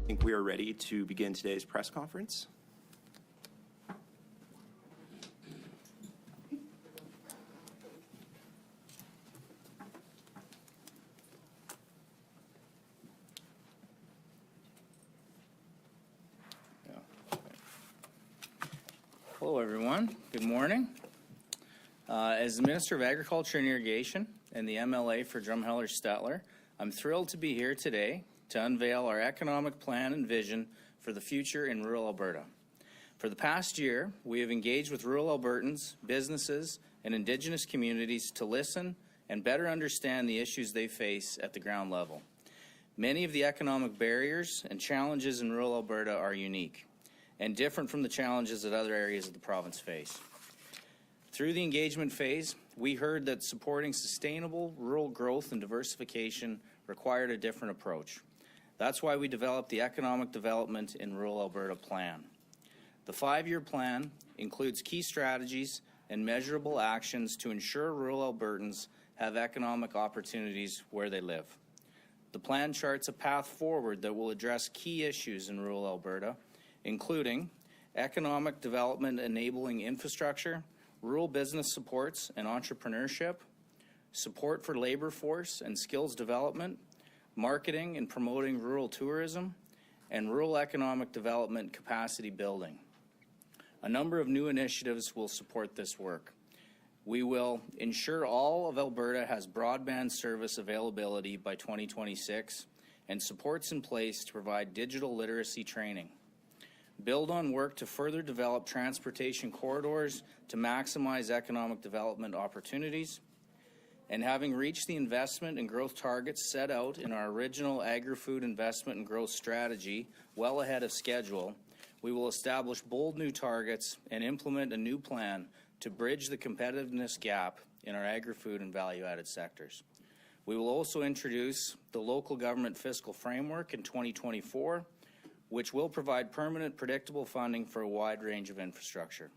I think we are ready to begin today's press conference. Hello, everyone. Good morning. As the Minister of Agriculture and Irrigation and the MLA for Drumheller-Stettler, I'm thrilled to be here today to unveil our economic plan and vision for the future in rural Alberta. For the past year, we have engaged with rural Albertans, businesses, and Indigenous communities to listen and better understand the issues they face at the ground level. Many of the economic barriers and challenges in rural Alberta are unique and different from the challenges that other areas of the province face. Through the engagement phase, we heard that supporting sustainable rural growth and diversification required a different approach. That's why we developed the Economic Development in Rural Alberta Plan. The 5-year plan includes key strategies and measurable actions to ensure rural Albertans have economic opportunities where they live. The plan charts a path forward that will address key issues in rural Alberta, including economic development enabling infrastructure, rural business supports and entrepreneurship, support for labor force and skills development, marketing and promoting rural tourism, and rural economic development capacity building. A number of new initiatives will support this work. We will ensure all of Alberta has broadband service availability by 2026 and supports in place to provide digital literacy training. Build on work to further develop transportation corridors to maximize economic development opportunities. And having reached the investment and growth targets set out in our original agri-food investment and growth strategy well ahead of schedule, we will establish bold new targets and implement a new plan to bridge the competitiveness gap in our agri-food and value-added sectors. We will also introduce the local government fiscal framework in 2024, which will provide permanent, predictable funding for a wide range of infrastructure.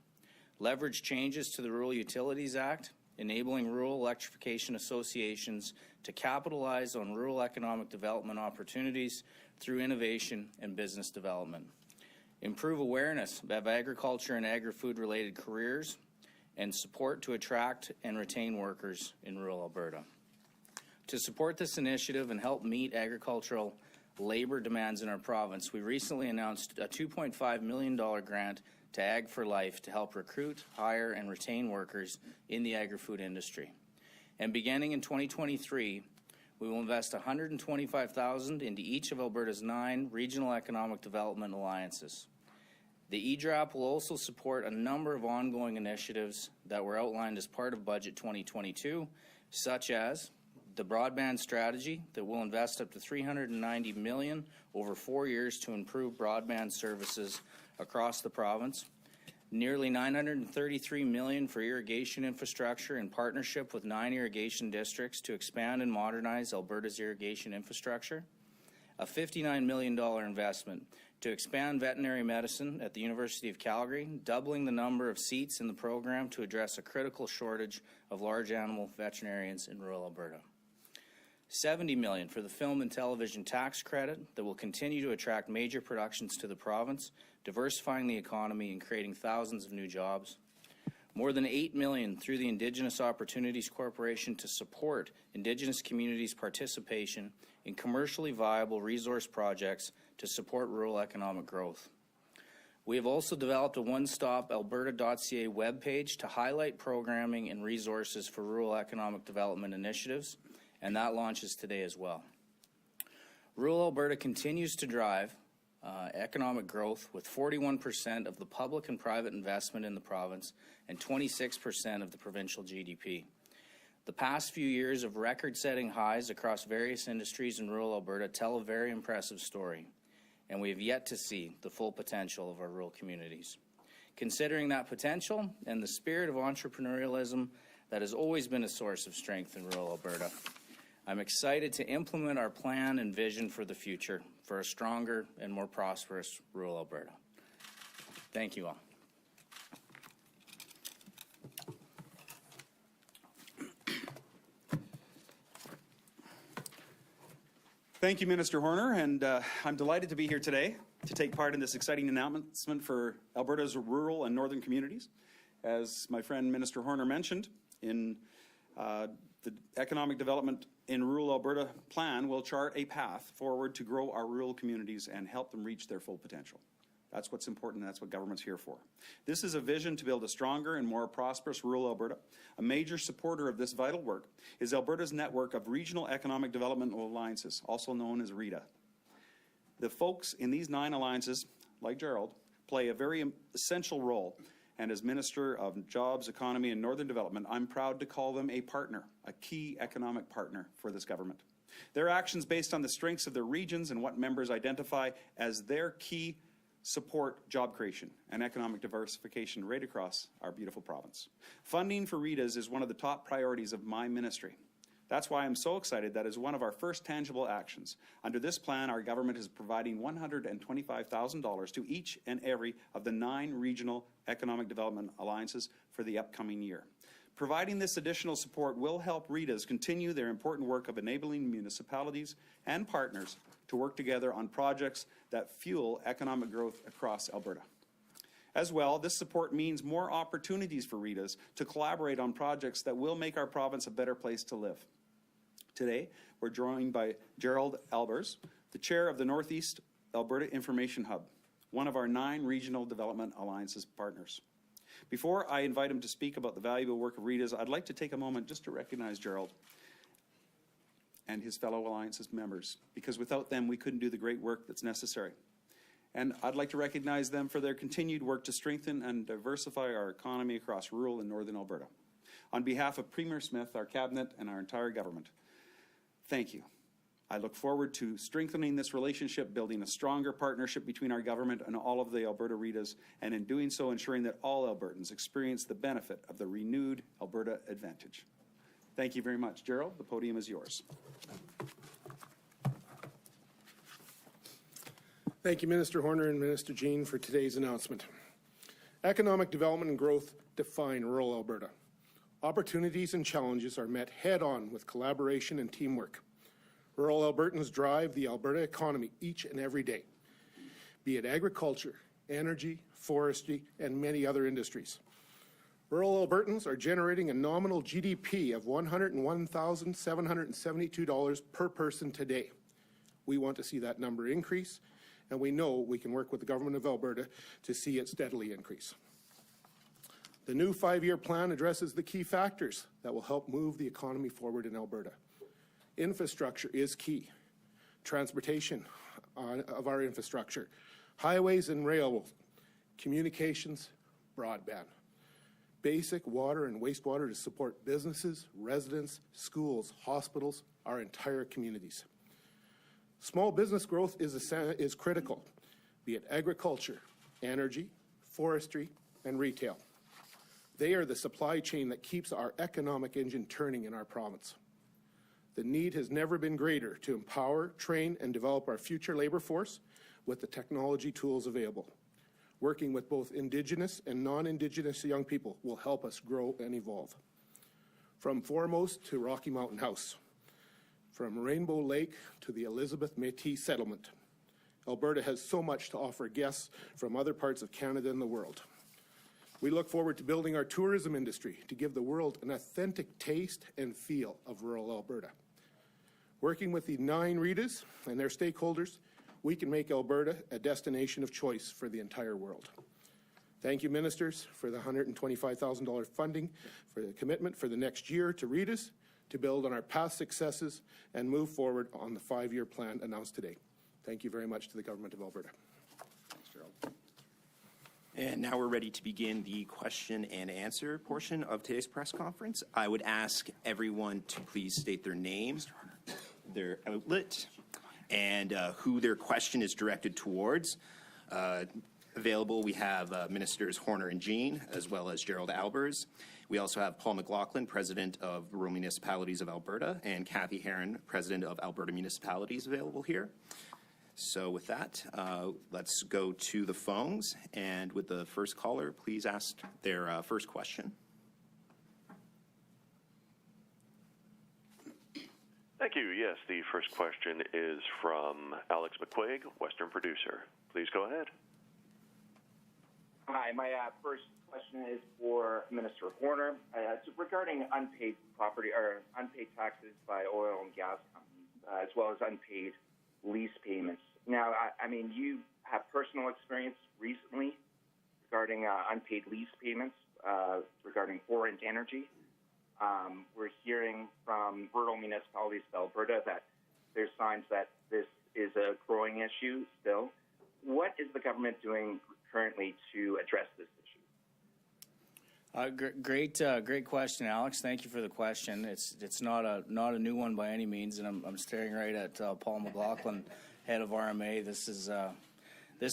Leverage changes to the Rural Utilities Act, enabling rural electrification associations to capitalize on rural economic development opportunities through innovation and business development. Improve awareness of agriculture and agri-food related careers, and support to attract and retain workers in rural Alberta. To support this initiative and help meet agricultural labor demands in our province, we recently announced a $2.5 million grant to Ag for Life to help recruit, hire, and retain workers in the agri-food industry. And beginning in 2023, we will invest $125,000 into each of Alberta's 9 regional economic development alliances. The EDRAP will also support a number of ongoing initiatives that were outlined as part of Budget 2022, such as the broadband strategy that will invest up to $390 million over 4 years to improve broadband services across the province, nearly $933 million for irrigation infrastructure in partnership with 9 irrigation districts to expand and modernize Alberta's irrigation infrastructure, a $59 million investment to expand veterinary medicine at the University of Calgary, doubling the number of seats in the program to address a critical shortage of large animal veterinarians in rural Alberta. $70 million for the film and television tax credit that will continue to attract major productions to the province, diversifying the economy and creating thousands of new jobs. More than $8 million through the Indigenous Opportunities Corporation to support Indigenous communities' participation in commercially viable resource projects to support rural economic growth. We have also developed a one-stop alberta.ca webpage to highlight programming and resources for rural economic development initiatives, and that launches today as well. Rural Alberta continues to drive economic growth with 41% of the public and private investment in the province and 26% of the provincial GDP. The past few years of record-setting highs across various industries in rural Alberta tell a very impressive story, and we have yet to see the full potential of our rural communities. Considering that potential and the spirit of entrepreneurialism that has always been a source of strength in rural Alberta, I'm excited to implement our plan and vision for the future for a stronger and more prosperous rural Alberta. Thank you all. Thank you, Minister Horner, and I'm delighted to be here today to take part in this exciting announcement for Alberta's rural and northern communities. As my friend Minister Horner mentioned, in the Economic Development in Rural Alberta plan will chart a path forward to grow our rural communities and help them reach their full potential. That's what's important, and that's what government's here for. This is a vision to build a stronger and more prosperous rural Alberta. A major supporter of this vital work is Alberta's network of Regional Economic Development Alliances, also known as REDA. The folks in these 9 alliances, like Gerald, play a very essential role, and as Minister of Jobs, Economy and Northern Development, I'm proud to call them a partner, a key economic partner for this government. Their actions based on the strengths of their regions and what members identify as their key support job creation and economic diversification right across our beautiful province. Funding for REDAs is one of the top priorities of my ministry. That's why I'm so excited that as one of our first tangible actions, under this plan, our government is providing $125,000 to each and every of the 9 regional economic development alliances for the upcoming year. Providing this additional support will help REDAs continue their important work of enabling municipalities and partners to work together on projects that fuel economic growth across Alberta. As well, this support means more opportunities for REDAs to collaborate on projects that will make our province a better place to live. Today, we're joined by Gerald Albers, the chair of the Northeast Alberta Information Hub, one of our 9 Regional Development Alliances partners. Before I invite him to speak about the valuable work of REDAs, I'd like to take a moment just to recognize Gerald and his fellow Alliances members, because without them, we couldn't do the great work that's necessary. And I'd like to recognize them for their continued work to strengthen and diversify our economy across rural and northern Alberta. On behalf of Premier Smith, our cabinet, and our entire government, thank you. I look forward to strengthening this relationship, building a stronger partnership between our government and all of the Alberta REDAs, and in doing so, ensuring that all Albertans experience the benefit of the renewed Alberta Advantage. Thank you very much. Gerald, the podium is yours. Thank you, Minister Horner and Minister Jean, for today's announcement. Economic development and growth define rural Alberta. Opportunities and challenges are met head-on with collaboration and teamwork. Rural Albertans drive the Alberta economy each and every day, be it agriculture, energy, forestry, and many other industries. Rural Albertans are generating a nominal GDP of $101,772 per person today. We want to see that number increase, and we know we can work with the Government of Alberta to see it steadily increase. The new 5-year plan addresses the key factors that will help move the economy forward in Alberta. Infrastructure is key. Transportation of our infrastructure, highways and rail, communications, broadband. Basic water and wastewater to support businesses, residents, schools, hospitals, our entire communities. Small business growth is critical, be it agriculture, energy, forestry, and retail. They are the supply chain that keeps our economic engine turning in our province. The need has never been greater to empower, train, and develop our future labor force with the technology tools available. Working with both Indigenous and non-Indigenous young people will help us grow and evolve. From Foremost to Rocky Mountain House, from Rainbow Lake to the Elizabeth Métis settlement, Alberta has so much to offer guests from other parts of Canada and the world. We look forward to building our tourism industry to give the world an authentic taste and feel of rural Alberta. Working with the 9 REDAs and their stakeholders, we can make Alberta a destination of choice for the entire world. Thank you, ministers, for the $125,000 funding for the commitment for the next year to REDAs to build on our past successes and move forward on the 5-year plan announced today. Thank you very much to the Government of Alberta. Thanks, Gerald. And now we're ready to begin the question and answer portion of today's press conference. I would ask everyone to please state their name, their outlet, and who their question is directed towards. Available, we have Ministers Horner and Jean, as well as Gerald Albers. We also have Paul McLaughlin, President of Rural Municipalities of Alberta, and Kathy Heron, President of Alberta Municipalities, available here. So with that, let's go to the phones. And with the first caller, please ask their first question. Thank you. Yes, the first question is from Alex McQuaig, Western Producer. Please go ahead. Hi, my first question is for Minister Horner. It's regarding unpaid property or unpaid taxes by oil and gas companies, as well as unpaid lease payments. Now, I mean, you have personal experience recently regarding unpaid lease payments regarding foreign energy. We're hearing from rural municipalities of Alberta that there's signs that this is a growing issue still. What is the government doing currently to address this issue? Great question, Alex. Thank you for the question. It's not a new one by any means, and I'm staring right at Paul McLaughlin, head of RMA. This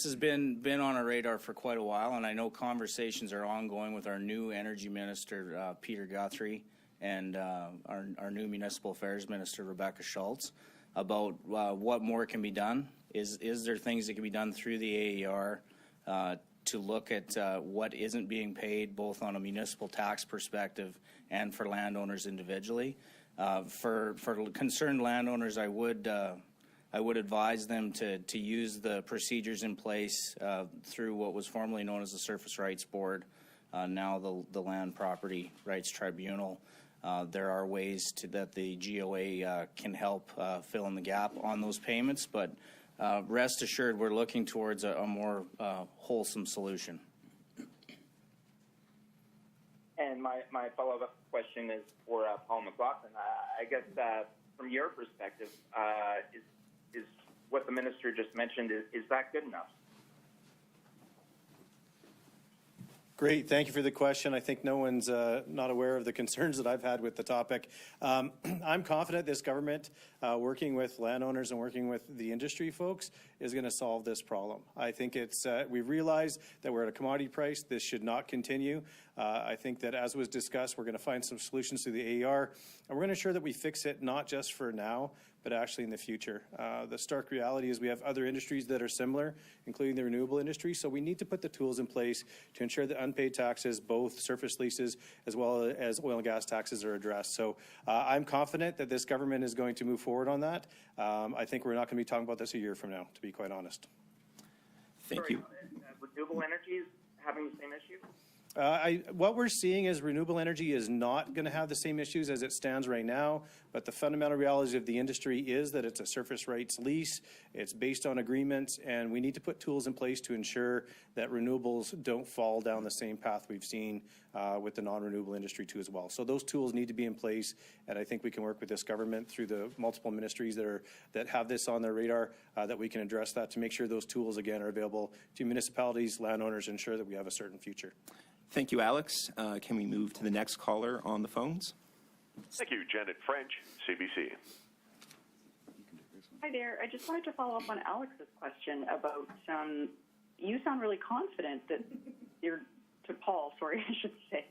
has been on our radar for quite a while, and I know conversations are ongoing with our new energy minister, Peter Guthrie, and our new municipal affairs minister, Rebecca Schultz, about what more can be done. Is there things that can be done through the AER to look at what isn't being paid, both on a municipal tax perspective and for landowners individually? For concerned landowners, I would advise them to use the procedures in place through what was formerly known as the Surface Rights Board, now the Land Property Rights Tribunal. There are ways that the GOA can help fill in the gap on those payments, but rest assured we're looking towards a more wholesome solution. And my follow-up question is for Paul McLaughlin. I guess from your perspective, is what the minister just mentioned, is that good enough? Great. Thank you for the question. I think no one's not aware of the concerns that I've had with the topic. I'm confident this government, working with landowners and working with the industry folks, is going to solve this problem. I think we realize that we're at a commodity price. This should not continue. I think that, as was discussed, we're going to find some solutions through the AER, and we're going to ensure that we fix it not just for now, but actually in the future. The stark reality is we have other industries that are similar, including the renewable industry, so we need to put the tools in place to ensure that unpaid taxes, both surface leases as well as oil and gas taxes, are addressed. So I'm confident that this government is going to move forward on that. I think we're not going to be talking about this a year from now, to be quite honest. Thank you. Renewable energy is having the same issue? What we're seeing is renewable energy is not going to have the same issues as it stands right now, but the fundamental reality of the industry is that it's a surface rights lease, it's based on agreements, and we need to put tools in place to ensure that renewables don't fall down the same path we've seen with the non-renewable industry too as well. So those tools need to be in place, and I think we can work with this government through the multiple ministries that have this on their radar, that we can address that to make sure those tools, again, are available to municipalities, landowners, ensure that we have a certain future. Thank you, Alex. Can we move to the next caller on the phones? Thank you. Janet French, CBC. Hi there. I just wanted to follow up on Alex's question about, you sound really confident that to Paul, sorry, I should say,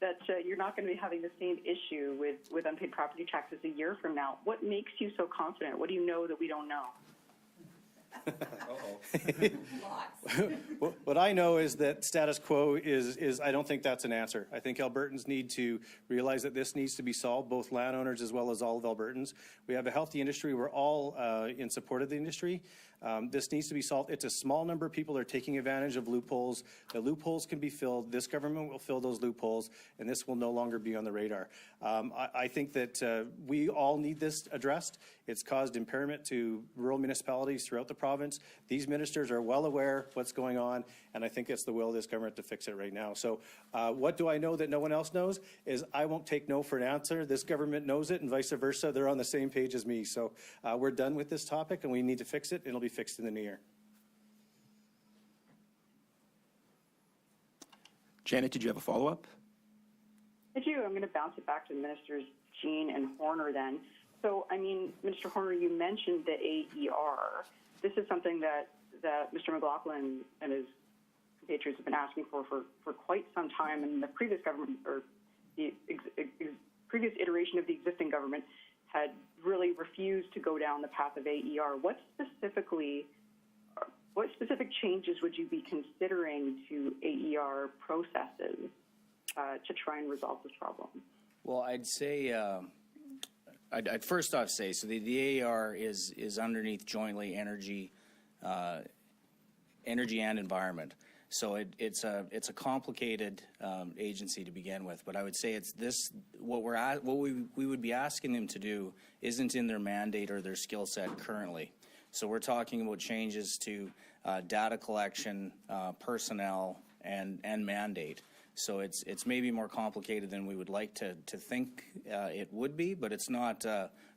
that you're not going to be having the same issue with unpaid property taxes a year from now. What makes you so confident? What do you know that we don't know? What I know is that status quo is I don't think that's an answer. I think Albertans need to realize that this needs to be solved, both landowners as well as all of Albertans. We have a healthy industry. We're all in support of the industry. This needs to be solved. It's a small number of people that are taking advantage of loopholes. The loopholes can be filled. This government will fill those loopholes, and this will no longer be on the radar. I think that we all need this addressed. It's caused impairment to rural municipalities throughout the province. These ministers are well aware what's going on, and I think it's the will of this government to fix it right now. So what do I know that no one else knows is I won't take no for an answer. This government knows it, and vice versa. They're on the same page as me. So we're done with this topic, and we need to fix it, and it'll be fixed in the new year. Janet, did you have a follow-up? I do. I'm going to bounce it back to Ministers Jean and Horner then. So, I mean, Minister Horner, you mentioned the AER. This is something that Mr. McLaughlin and his compatriots have been asking for quite some time, and the previous government, or the previous iteration of the existing government, had really refused to go down the path of AER. What specific changes would you be considering to AER processes to try and resolve this problem? Well, I'd say I'd first off say, so the AAR is underneath jointly energy and environment. So it's a complicated agency to begin with, but I would say it's this, what we would be asking them to do isn't in their mandate or their skill set currently. So we're talking about changes to data collection, personnel, and mandate. So it's maybe more complicated than we would like to think it would be, but it's not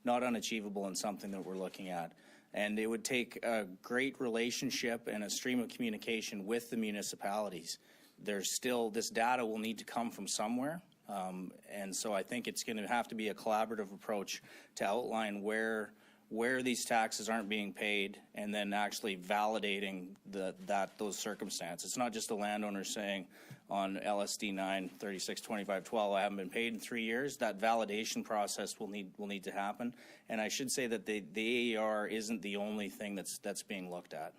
unachievable and something that we're looking at. And it would take a great relationship and a stream of communication with the municipalities. There's still, this data will need to come from somewhere. And so I think it's going to have to be a collaborative approach to outline where these taxes aren't being paid, and then actually validating those circumstances. It's not just the landowner saying on LSD 9 36 25 12 I haven't been paid in 3 years. That validation process will need to happen. And I should say that the AER isn't the only thing that's being looked at.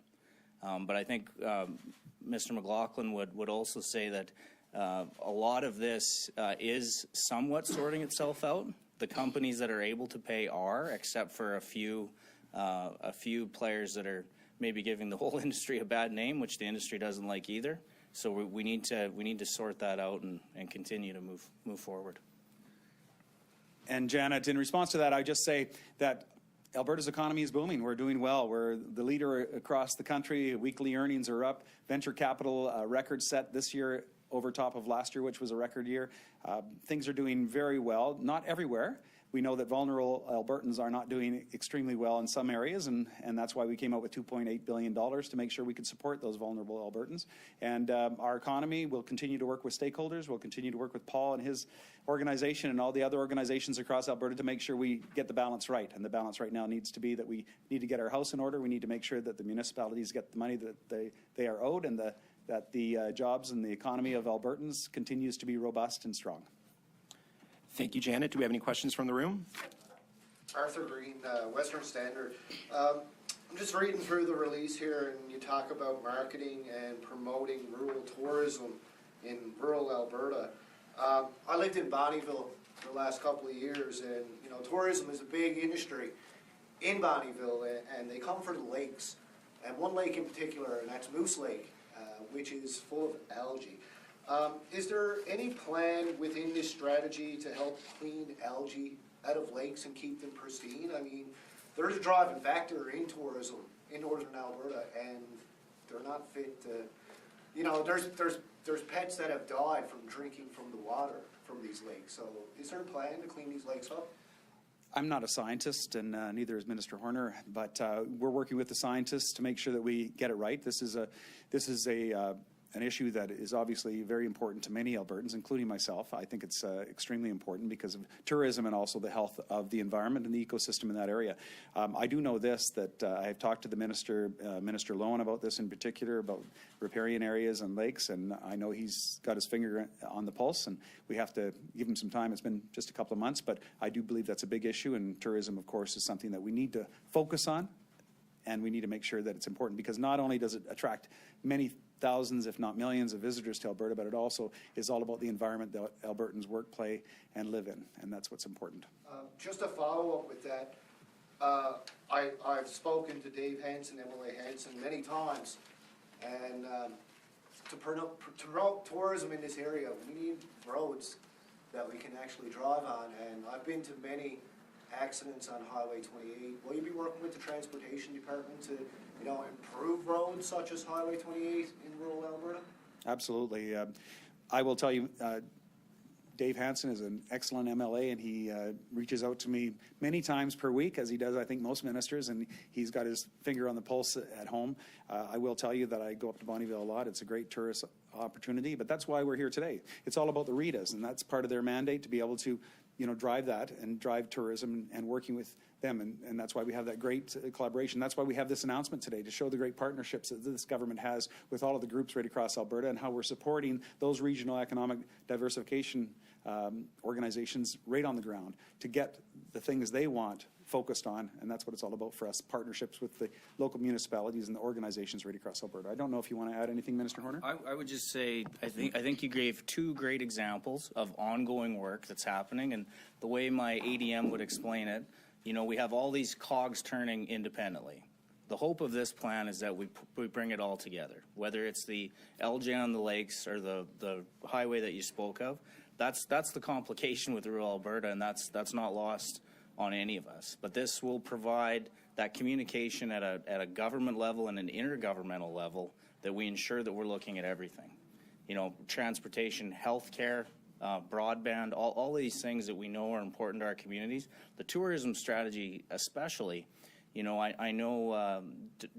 But I think Mr. McLaughlin would also say that a lot of this is somewhat sorting itself out. The companies that are able to pay are, except for a few players that are maybe giving the whole industry a bad name, which the industry doesn't like either. So we need to sort that out and continue to move forward. And Janet, in response to that, I just say that Alberta's economy is booming. We're doing well. We're the leader across the country. Weekly earnings are up. Venture capital record set this year over top of last year, which was a record year. Things are doing very well. Not everywhere. We know that vulnerable Albertans are not doing extremely well in some areas, and that's why we came out with $2.8 billion to make sure we could support those vulnerable Albertans. And our economy will continue to work with stakeholders. We'll continue to work with Paul and his organization and all the other organizations across Alberta to make sure we get the balance right. And the balance right now needs to be that we need to get our house in order. We need to make sure that the municipalities get the money that they are owed, and that the jobs and the economy of Albertans continues to be robust and strong. Thank you, Janet. Do we have any questions from the room? Arthur Green, Western Standard. I'm just reading through the release here, and you talk about marketing and promoting rural tourism in rural Alberta. I lived in Bonnyville for the last couple of years, and tourism is a big industry in Bonnyville, and they come for the lakes, and one lake in particular, and that's Moose Lake, which is full of algae. Is there any plan within this strategy to help clean algae out of lakes and keep them pristine? I mean, there's a driving factor in tourism in northern Alberta, and they're not fit to, there's pets that have died from drinking from the water from these lakes. So is there a plan to clean these lakes up? I'm not a scientist, and neither is Minister Horner, but we're working with the scientists to make sure that we get it right. This is an issue that is obviously very important to many Albertans, including myself. I think it's extremely important because of tourism and also the health of the environment and the ecosystem in that area. I do know this, that I have talked to the Minister, Minister Lowen, about this in particular, about riparian areas and lakes, and I know he's got his finger on the pulse, and we have to give him some time. It's been just a couple of months, but I do believe that's a big issue, and tourism, of course, is something that we need to focus on, and we need to make sure that it's important, because not only does it attract many thousands, if not millions, of visitors to Alberta, but it also is all about the environment that Albertans work, play, and live in, and that's what's important. Just a follow-up with that, I've spoken to Dave Hansen, MLA Hansen, many times, and to promote tourism in this area, we need roads that we can actually drive on, and I've been to many accidents on Highway 28. Will you be working with the Transportation Department to improve roads such as Highway 28 in rural Alberta? Absolutely. I will tell you, Dave Hansen is an excellent MLA, and he reaches out to me many times per week, as he does, I think, most ministers, and he's got his finger on the pulse at home. I will tell you that I go up to Bonnyville a lot. It's a great tourist opportunity, but that's why we're here today. It's all about the RETAs, and that's part of their mandate, to be able to drive that and drive tourism and working with them. And that's why we have that great collaboration. That's why we have this announcement today, to show the great partnerships that this government has with all of the groups right across Alberta, and how we're supporting those regional economic diversification organizations right on the ground to get the things they want focused on, and that's what it's all about for us, partnerships with the local municipalities and the organizations right across Alberta. I don't know if you want to add anything, Minister Horner? I would just say, I think you gave two great examples of ongoing work that's happening, and the way my ADM would explain it, you know, we have all these cogs turning independently. The hope of this plan is that we bring it all together, whether it's the LJ on the lakes or the highway that you spoke of. That's the complication with rural Alberta, and that's not lost on any of us. But this will provide that communication at a government level and an intergovernmental level that we ensure that we're looking at everything. You know, transportation, healthcare, broadband, all these things that we know are important to our communities. The tourism strategy especially, you know, I know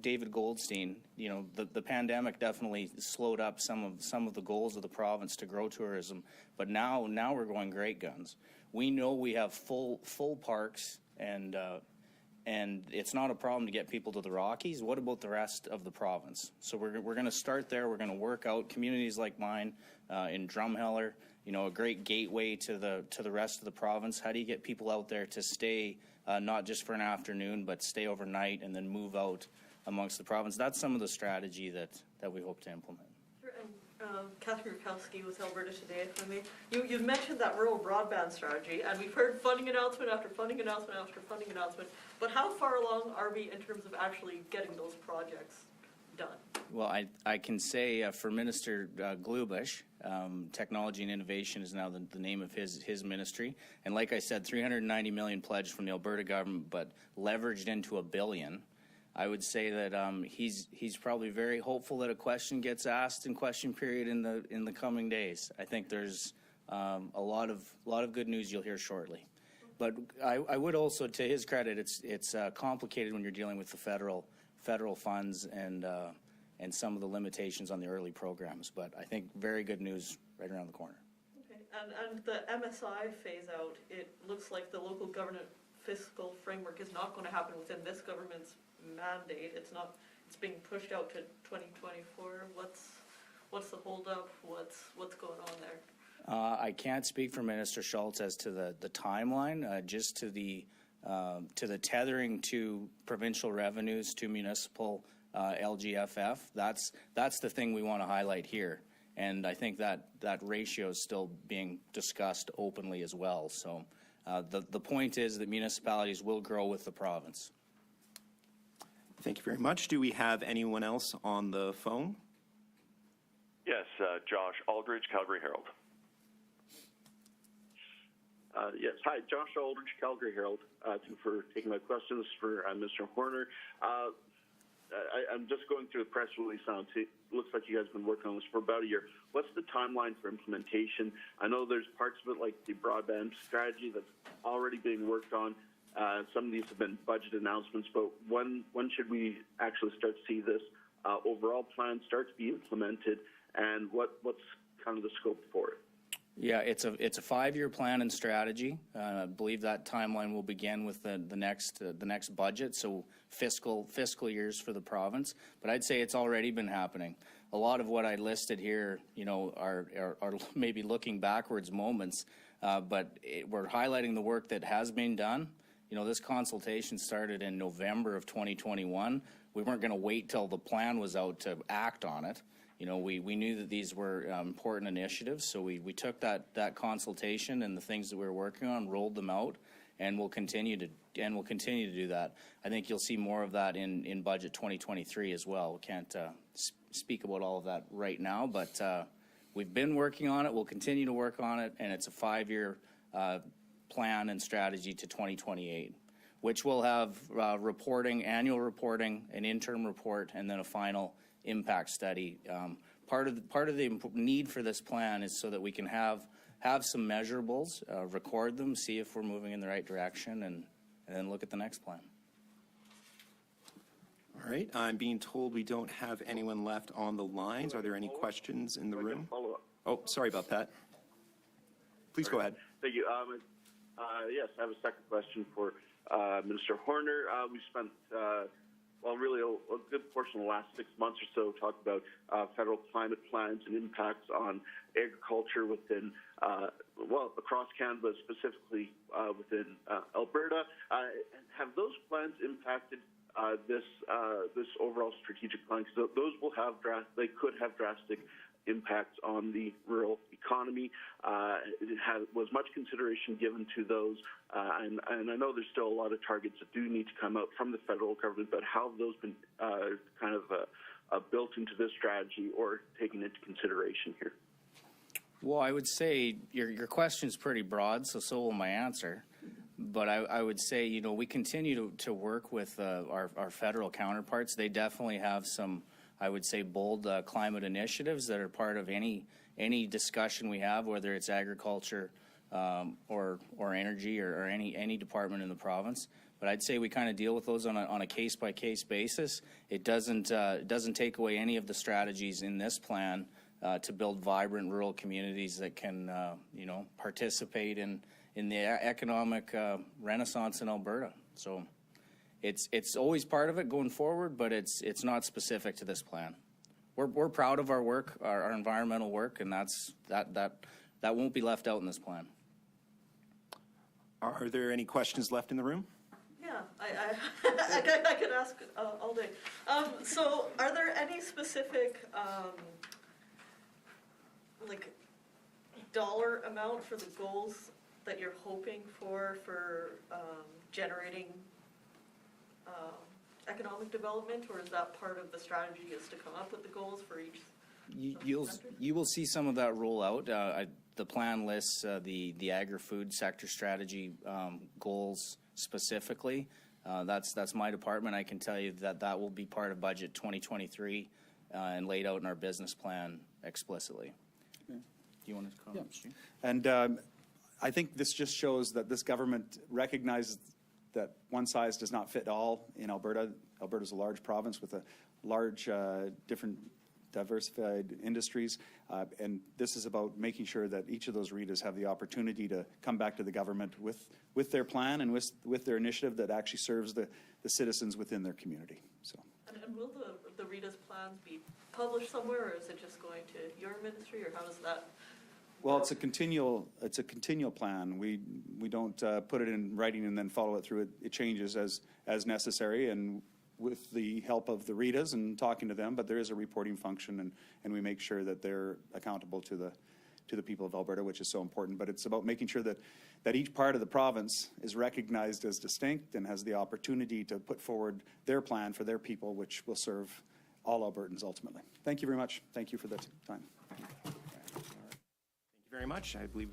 David Goldstein, you know, the pandemic definitely slowed up some of the goals of the province to grow tourism, but now we're going great guns. We know we have full parks, and it's not a problem to get people to the Rockies. What about the rest of the province? So we're going to start there. We're going to work out communities like mine in Drumheller, you know, a great gateway to the rest of the province. How do you get people out there to stay not just for an afternoon, but stay overnight and then move out amongst the province? That's some of the strategy that we hope to implement. Catherine Rukowski with Alberta Today, if I may. You've mentioned that rural broadband strategy, and we've heard funding announcement after funding announcement after funding announcement, but how far along are we in terms of actually getting those projects done? Well, I can say for Minister Glubish, Technology and Innovation is now the name of his ministry. And like I said, $390 million pledged from the Alberta government, but leveraged into $1 billion. I would say that he's probably very hopeful that a question gets asked in question period in the coming days. I think there's a lot of good news you'll hear shortly. But I would also, to his credit, it's complicated when you're dealing with the federal funds and some of the limitations on the early programs. But I think very good news right around the corner. Okay, and the MSI phase out, it looks like the local government fiscal framework is not going to happen within this government's mandate. It's being pushed out to 2024. What's the holdup? What's going on there? I can't speak for Minister Schultz as to the timeline. Just to the tethering to provincial revenues to municipal LGFF. That's the thing we want to highlight here, and I think that ratio is still being discussed openly as well. So the point is that municipalities will grow with the province. Thank you very much. Do we have anyone else on the phone? Yes, Josh Aldridge, Calgary Herald. Yes, hi, Josh Aldridge, Calgary Herald. Thank you for taking my questions for Mr. Horner. I'm just going through the press release now. It looks like you guys have been working on this for about a year. What's the timeline for implementation? I know there's parts of it like the broadband strategy that's already being worked on. Some of these have been budget announcements, but when should we actually start to see this overall plan start to be implemented, and what's kind of the scope for it? Yeah, it's a 5-year plan and strategy. I believe that timeline will begin with the next budget, so fiscal years for the province. But I'd say it's already been happening. A lot of what I listed here, you know, are maybe looking backwards moments, but we're highlighting the work that has been done. You know, this consultation started in November of 2021. We weren't going to wait till the plan was out to act on it. You know, we knew that these were important initiatives, so we took that consultation and the things that we were working on, rolled them out, and we'll continue to do that. I think you'll see more of that in budget 2023 as well. We can't speak about all of that right now, but we've been working on it. We'll continue to work on it, and it's a 5-year plan and strategy to 2028, which will have reporting, annual reporting, an interim report, and then a final impact study. Part of the need for this plan is so that we can have some measurables, record them, see if we're moving in the right direction, and then look at the next plan. All right. I'm being told we don't have anyone left on the lines. Are there any questions in the room? Oh, sorry about that. Please go ahead. Thank you. Yes, I have a second question for Minister Horner. We spent well, really a good portion of the last 6 months or so, talked about federal climate plans and impacts on agriculture within, across Canada, specifically within Alberta. Have those plans impacted this overall strategic plan? Because those will have they could have drastic impacts on the rural economy. Was much consideration given to those, and I know there's still a lot of targets that do need to come out from the federal government, but how have those been built into this strategy or taken into consideration here? Well, I would say your question's pretty broad, so will my answer. But I would say, you know, we continue to work with our federal counterparts. They definitely have some, I would say, bold climate initiatives that are part of any discussion we have, whether it's agriculture or energy or any department in the province. But I'd say we kind of deal with those on a case-by-case basis. It doesn't take away any of the strategies in this plan to build vibrant rural communities that can, participate in the economic renaissance in Alberta. So it's always part of it going forward, but it's not specific to this plan. We're proud of our work, our environmental work, and that won't be left out in this plan. Are there any questions left in the room? Yeah, I could ask all day. So are there any specific dollar amount for the goals that you're hoping for generating economic development, or is that part of the strategy is to come up with the goals for each? You will see some of that roll out. The plan lists the agri-food sector strategy goals specifically. That's my department. I can tell you that will be part of budget 2023 and laid out in our business plan explicitly. Okay. Do you want to comment? Yeah. And I think this just shows that this government recognizes that one size does not fit all in Alberta. Alberta's a large province with a large different diversified industries, and this is about making sure that each of those REITs have the opportunity to come back to the government with their plan and with their initiative that actually serves the citizens within their community. So. And will the REITs plans be published somewhere, or is it just going to your ministry, or how does that? Well, it's a continual plan. We don't put it in writing and then follow it through. It changes as necessary, and with the help of the REITs and talking to them. But there is a reporting function, and we make sure that they're accountable to the people of Alberta, which is so important. But it's about making sure that each part of the province is recognized as distinct and has the opportunity to put forward their plan for their people, which will serve all Albertans ultimately. Thank you very much. Thank you for the time. Thank you very much. I believe